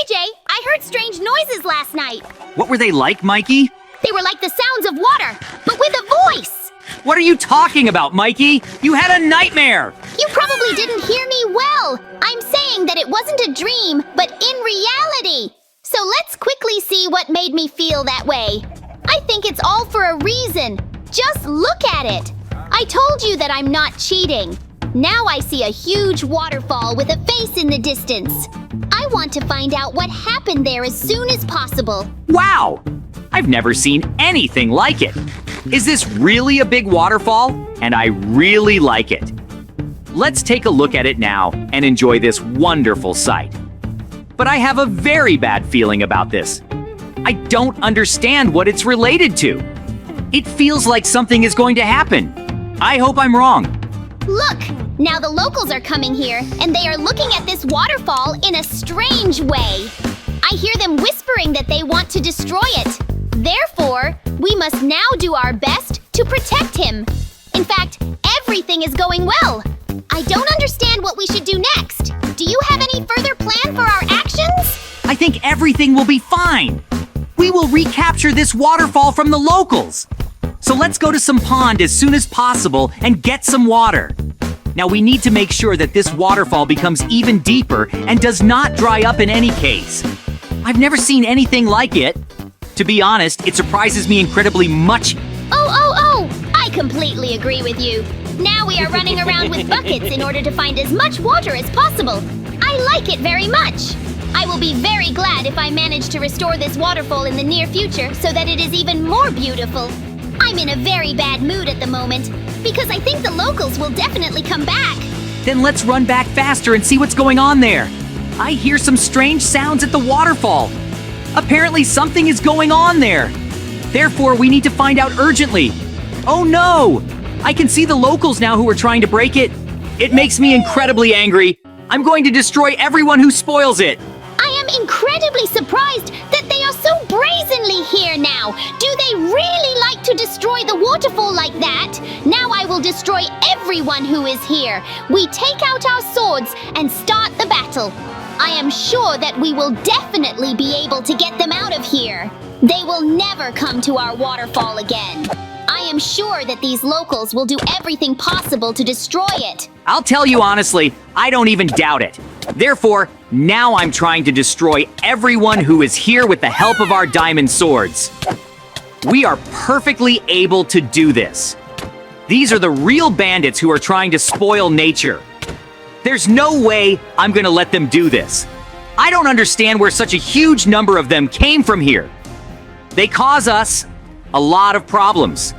JJ, I heard strange noises last night. What were they like, Mikey? They were like the sounds of water, but with a voice. What are you talking about, Mikey? You had a nightmare! You probably didn't hear me well. I'm saying that it wasn't a dream, but in reality. So let's quickly see what made me feel that way. I think it's all for a reason. Just look at it. I told you that I'm not cheating. Now I see a huge waterfall with a face in the distance. I want to find out what happened there as soon as possible. Wow! I've never seen anything like it. Is this really a big waterfall? And I really like it. Let's take a look at it now and enjoy this wonderful sight. But I have a very bad feeling about this. I don't understand what it's related to. It feels like something is going to happen. I hope I'm wrong. Look! Now the locals are coming here, and they are looking at this waterfall in a strange way. I hear them whispering that they want to destroy it. Therefore, we must now do our best to protect him. In fact, everything is going well. I don't understand what we should do next. Do you have any further plan for our actions? I think everything will be fine. We will recapture this waterfall from the locals. So let's go to some pond as soon as possible and get some water. Now we need to make sure that this waterfall becomes even deeper and does not dry up in any case. I've never seen anything like it. To be honest, it surprises me incredibly much. Oh! I completely agree with you. Now we are running around with buckets in order to find as much water as possible. I like it very much. I will be very glad if I manage to restore this waterfall in the near future so that it is even more beautiful. I'm in a very bad mood at the moment because I think the locals will definitely come back. Then let's run back faster and see what's going on there. I hear some strange sounds at the waterfall. Apparently something is going on there. Therefore, we need to find out urgently. Oh no! I can see the locals now who are trying to break it. It makes me incredibly angry. I'm going to destroy everyone who spoils it. I am incredibly surprised that they are so brazenly here now. Do they really like to destroy the waterfall like that? Now I will destroy everyone who is here. We take out our swords and start the battle. I am sure that we will definitely be able to get them out of here. They will never come to our waterfall again. I am sure that these locals will do everything possible to destroy it. I'll tell you honestly, I don't even doubt it. Therefore, now I'm trying to destroy everyone who is here with the help of our diamond swords. We are perfectly able to do this. These are the real bandits who are trying to spoil nature. There's no way I'm gonna let them do this. I don't understand where such a huge number of them came from here. They cause us a lot of problems.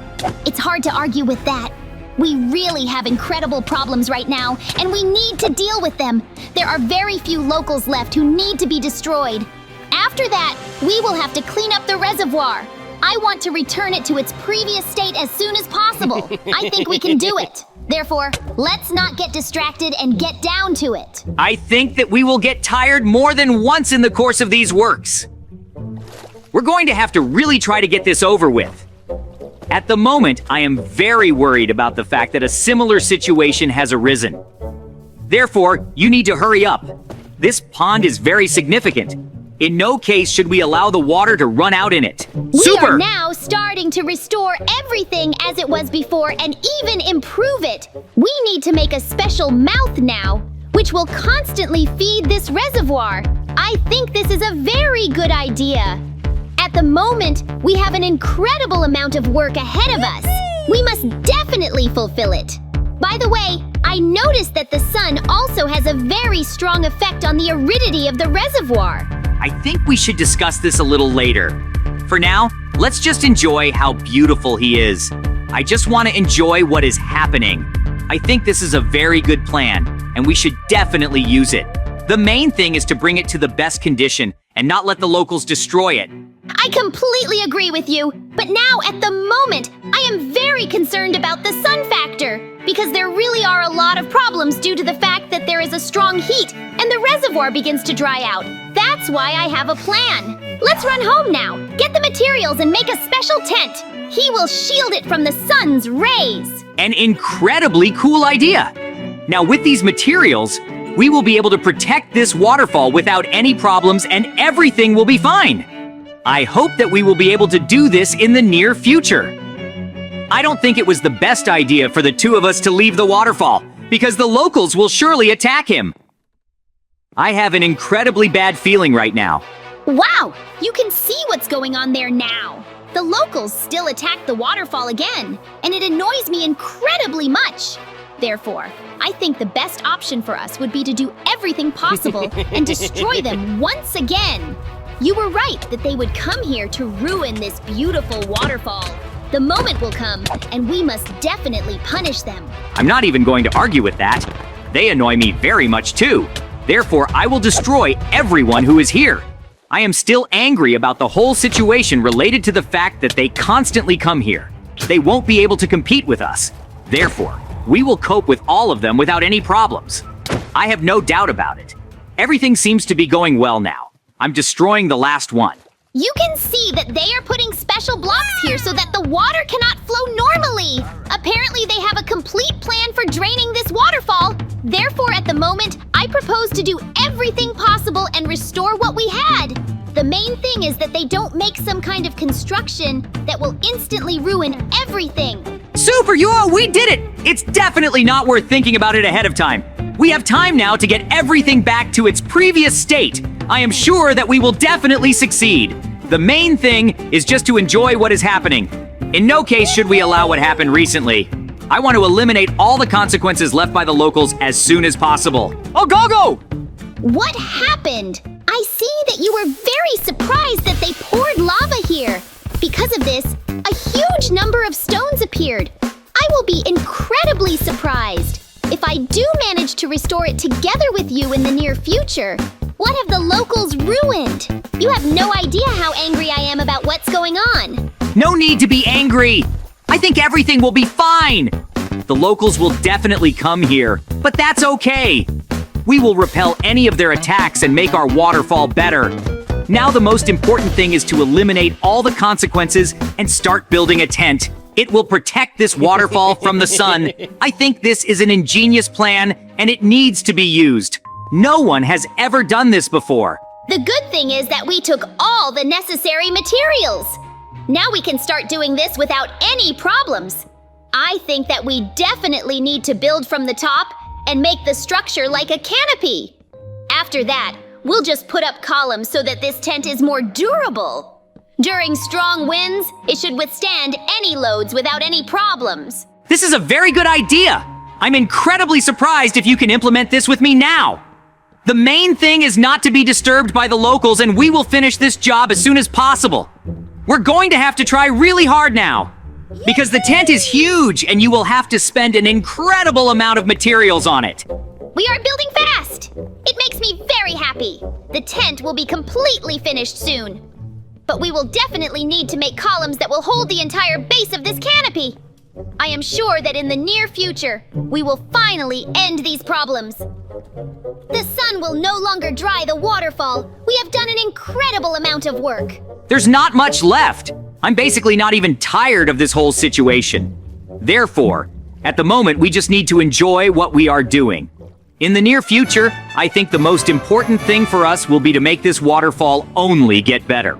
It's hard to argue with that. We really have incredible problems right now, and we need to deal with them. There are very few locals left who need to be destroyed. After that, we will have to clean up the reservoir. I want to return it to its previous state as soon as possible. I think we can do it. Therefore, let's not get distracted and get down to it. I think that we will get tired more than once in the course of these works. We're going to have to really try to get this over with. At the moment, I am very worried about the fact that a similar situation has arisen. Therefore, you need to hurry up. This pond is very significant. In no case should we allow the water to run out in it. We are now starting to restore everything as it was before and even improve it. We need to make a special mouth now, which will constantly feed this reservoir. I think this is a very good idea. At the moment, we have an incredible amount of work ahead of us. We must definitely fulfill it. By the way, I noticed that the sun also has a very strong effect on the aridity of the reservoir. I think we should discuss this a little later. For now, let's just enjoy how beautiful he is. I just want to enjoy what is happening. I think this is a very good plan, and we should definitely use it. The main thing is to bring it to the best condition and not let the locals destroy it. I completely agree with you, but now at the moment, I am very concerned about the sun factor because there really are a lot of problems due to the fact that there is a strong heat and the reservoir begins to dry out. That's why I have a plan. Let's run home now, get the materials and make a special tent. He will shield it from the sun's rays. An incredibly cool idea. Now with these materials, we will be able to protect this waterfall without any problems and everything will be fine. I hope that we will be able to do this in the near future. I don't think it was the best idea for the two of us to leave the waterfall, because the locals will surely attack him. I have an incredibly bad feeling right now. Wow, you can see what's going on there now. The locals still attack the waterfall again, and it annoys me incredibly much. Therefore, I think the best option for us would be to do everything possible and destroy them once again. You were right that they would come here to ruin this beautiful waterfall. The moment will come, and we must definitely punish them. I'm not even going to argue with that. They annoy me very much too. Therefore, I will destroy everyone who is here. I am still angry about the whole situation related to the fact that they constantly come here. They won't be able to compete with us. Therefore, we will cope with all of them without any problems. I have no doubt about it. Everything seems to be going well now. I'm destroying the last one. You can see that they are putting special blocks here so that the water cannot flow normally. Apparently, they have a complete plan for draining this waterfall. Therefore, at the moment, I propose to do everything possible and restore what we had. The main thing is that they don't make some kind of construction that will instantly ruin everything. Super, we did it! It's definitely not worth thinking about it ahead of time. We have time now to get everything back to its previous state. I am sure that we will definitely succeed. The main thing is just to enjoy what is happening. In no case should we allow what happened recently. I want to eliminate all the consequences left by the locals as soon as possible. Oh, go! What happened? I see that you were very surprised that they poured lava here. Because of this, a huge number of stones appeared. I will be incredibly surprised. If I do manage to restore it together with you in the near future, what have the locals ruined? You have no idea how angry I am about what's going on. No need to be angry. I think everything will be fine. The locals will definitely come here, but that's okay. We will repel any of their attacks and make our waterfall better. Now the most important thing is to eliminate all the consequences and start building a tent. It will protect this waterfall from the sun. I think this is an ingenious plan, and it needs to be used. No one has ever done this before. The good thing is that we took all the necessary materials. Now we can start doing this without any problems. I think that we definitely need to build from the top and make the structure like a canopy. After that, we'll just put up columns so that this tent is more durable. During strong winds, it should withstand any loads without any problems. This is a very good idea. I'm incredibly surprised if you can implement this with me now. The main thing is not to be disturbed by the locals, and we will finish this job as soon as possible. We're going to have to try really hard now, because the tent is huge and you will have to spend an incredible amount of materials on it. We are building fast. It makes me very happy. The tent will be completely finished soon. But we will definitely need to make columns that will hold the entire base of this canopy. I am sure that in the near future, we will finally end these problems. The sun will no longer dry the waterfall. We have done an incredible amount of work. There's not much left. I'm basically not even tired of this whole situation. Therefore, at the moment, we just need to enjoy what we are doing. In the near future, I think the most important thing for us will be to make this waterfall only get better.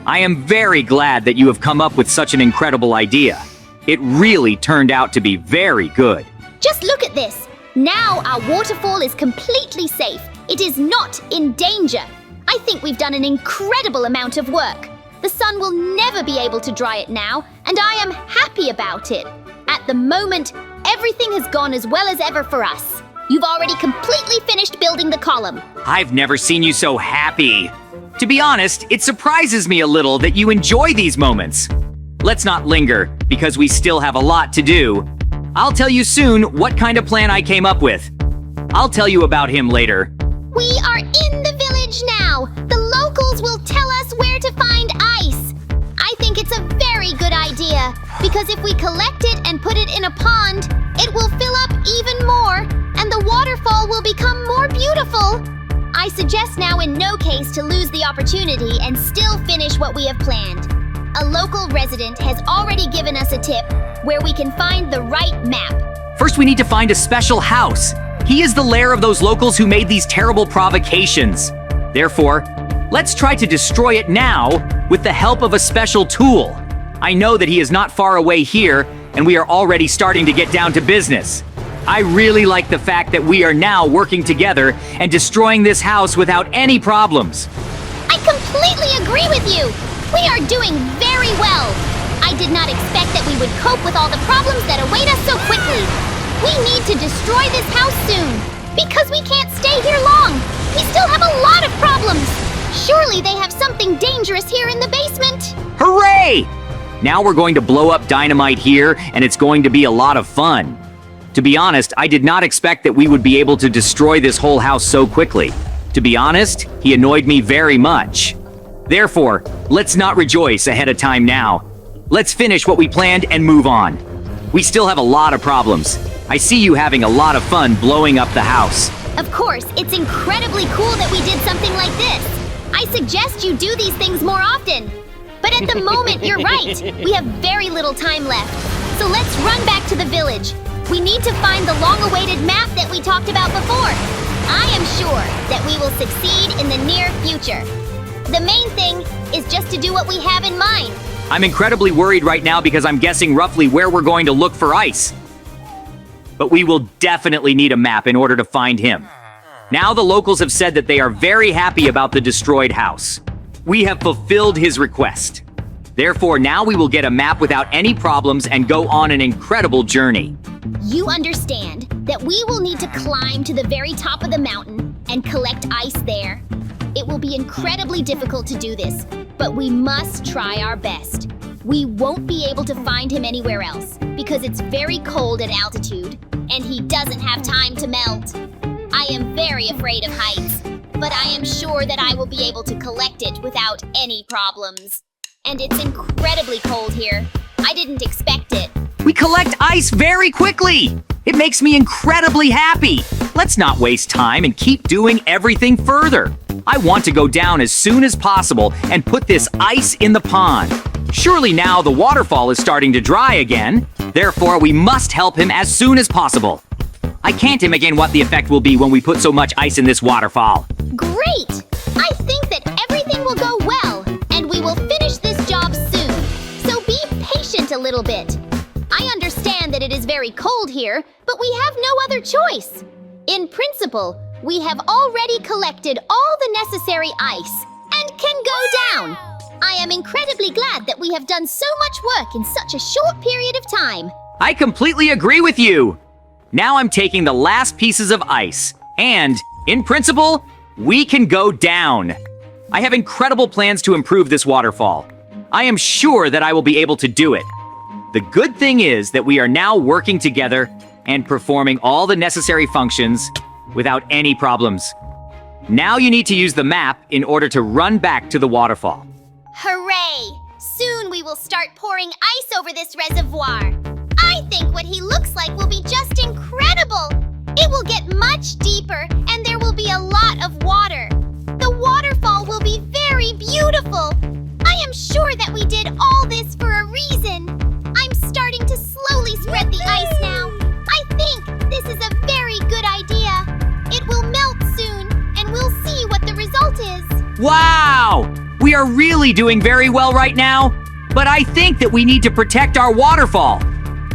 I am very glad that you have come up with such an incredible idea. It really turned out to be very good. Just look at this. Now our waterfall is completely safe. It is not in danger. I think we've done an incredible amount of work. The sun will never be able to dry it now, and I am happy about it. At the moment, everything has gone as well as ever for us. You've already completely finished building the column. I've never seen you so happy. To be honest, it surprises me a little that you enjoy these moments. Let's not linger, because we still have a lot to do. I'll tell you soon what kind of plan I came up with. I'll tell you about him later. We are in the village now. The locals will tell us where to find ice. I think it's a very good idea, because if we collect it and put it in a pond, it will fill up even more, and the waterfall will become more beautiful. I suggest now in no case to lose the opportunity and still finish what we have planned. A local resident has already given us a tip where we can find the right map. First, we need to find a special house. He is the lair of those locals who made these terrible provocations. Therefore, let's try to destroy it now with the help of a special tool. I know that he is not far away here, and we are already starting to get down to business. I really like the fact that we are now working together and destroying this house without any problems. I completely agree with you! We are doing very well! I did not expect that we would cope with all the problems that await us so quickly. We need to destroy this house soon, because we can't stay here long. We still have a lot of problems. Surely they have something dangerous here in the basement. Hooray! Now we're going to blow up dynamite here, and it's going to be a lot of fun. To be honest, I did not expect that we would be able to destroy this whole house so quickly. To be honest, he annoyed me very much. Therefore, let's not rejoice ahead of time now. Let's finish what we planned and move on. We still have a lot of problems. I see you having a lot of fun blowing up the house. Of course, it's incredibly cool that we did something like this. I suggest you do these things more often. But at the moment, you're right. We have very little time left. So let's run back to the village. We need to find the long-awaited map that we talked about before. I am sure that we will succeed in the near future. The main thing is just to do what we have in mind. I'm incredibly worried right now because I'm guessing roughly where we're going to look for ice. But we will definitely need a map in order to find him. Now the locals have said that they are very happy about the destroyed house. We have fulfilled his request. Therefore, now we will get a map without any problems and go on an incredible journey. You understand that we will need to climb to the very top of the mountain and collect ice there. It will be incredibly difficult to do this, but we must try our best. We won't be able to find him anywhere else because it's very cold at altitude and he doesn't have time to melt. I am very afraid of heights, but I am sure that I will be able to collect it without any problems. And it's incredibly cold here. I didn't expect it. We collect ice very quickly! It makes me incredibly happy! Let's not waste time and keep doing everything further. I want to go down as soon as possible and put this ice in the pond. Surely now the waterfall is starting to dry again. Therefore, we must help him as soon as possible. I can't imagine what the effect will be when we put so much ice in this waterfall. Great! I think that everything will go well, and we will finish this job soon. So be patient a little bit. I understand that it is very cold here, but we have no other choice. In principle, we have already collected all the necessary ice and can go down. I am incredibly glad that we have done so much work in such a short period of time. I completely agree with you. Now I'm taking the last pieces of ice, and, in principle, we can go down. I have incredible plans to improve this waterfall. I am sure that I will be able to do it. The good thing is that we are now working together and performing all the necessary functions without any problems. Now you need to use the map in order to run back to the waterfall. Hooray! Soon we will start pouring ice over this reservoir. I think what he looks like will be just incredible. It will get much deeper and there will be a lot of water. The waterfall will be very beautiful. I am sure that we did all this for a reason. I'm starting to slowly spread the ice now. I think this is a very good idea. It will melt soon and we'll see what the result is. Wow! We are really doing very well right now, but I think that we need to protect our waterfall.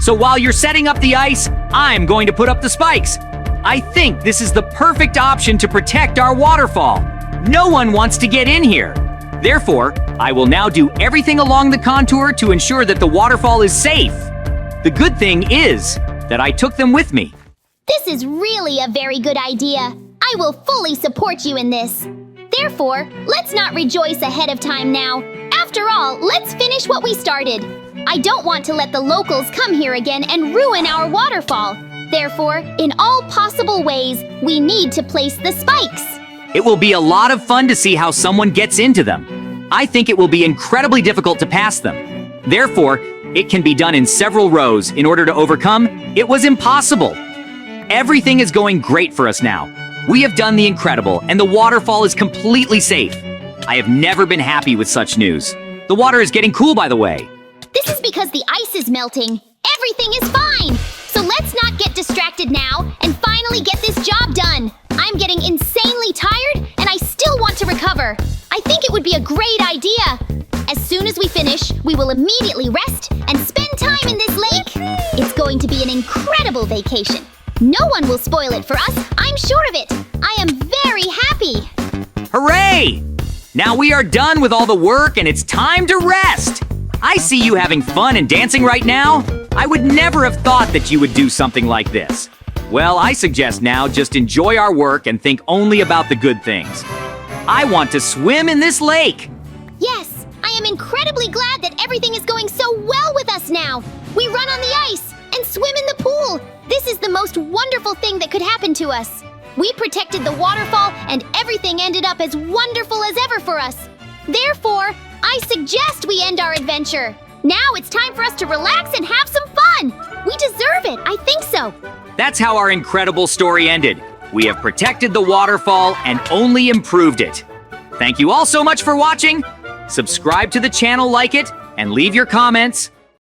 So while you're setting up the ice, I'm going to put up the spikes. I think this is the perfect option to protect our waterfall. No one wants to get in here. Therefore, I will now do everything along the contour to ensure that the waterfall is safe. The good thing is that I took them with me. This is really a very good idea. I will fully support you in this. Therefore, let's not rejoice ahead of time now. After all, let's finish what we started. I don't want to let the locals come here again and ruin our waterfall. Therefore, in all possible ways, we need to place the spikes. It will be a lot of fun to see how someone gets into them. I think it will be incredibly difficult to pass them. Therefore, it can be done in several rows. In order to overcome, it was impossible. Everything is going great for us now. We have done the incredible, and the waterfall is completely safe. I have never been happy with such news. The water is getting cool, by the way. This is because the ice is melting. Everything is fine. So let's not get distracted now and finally finally get this job done. I'm getting insanely tired, and I still want to recover. I think it would be a great idea. As soon as we finish, we will immediately rest and spend time in this lake. It's going to be an incredible vacation. No one will spoil it for us, I'm sure of it. I am very happy. Hooray! Now we are done with all the work and it's time to rest. I see you having fun and dancing right now. I would never have thought that you would do something like this. Well, I suggest now just enjoy our work and think only about the good things. I want to swim in this lake. Yes, I am incredibly glad that everything is going so well with us now. We run on the ice and swim in the pool. This is the most wonderful thing that could happen to us. We protected the waterfall and everything ended up as wonderful as ever for us. Therefore, I suggest we end our adventure. Now it's time for us to relax and have some fun. We deserve it, I think so. That's how our incredible story ended. We have protected the waterfall and only improved it. Thank you all so much for watching. Subscribe to the channel, like it, and leave your comments.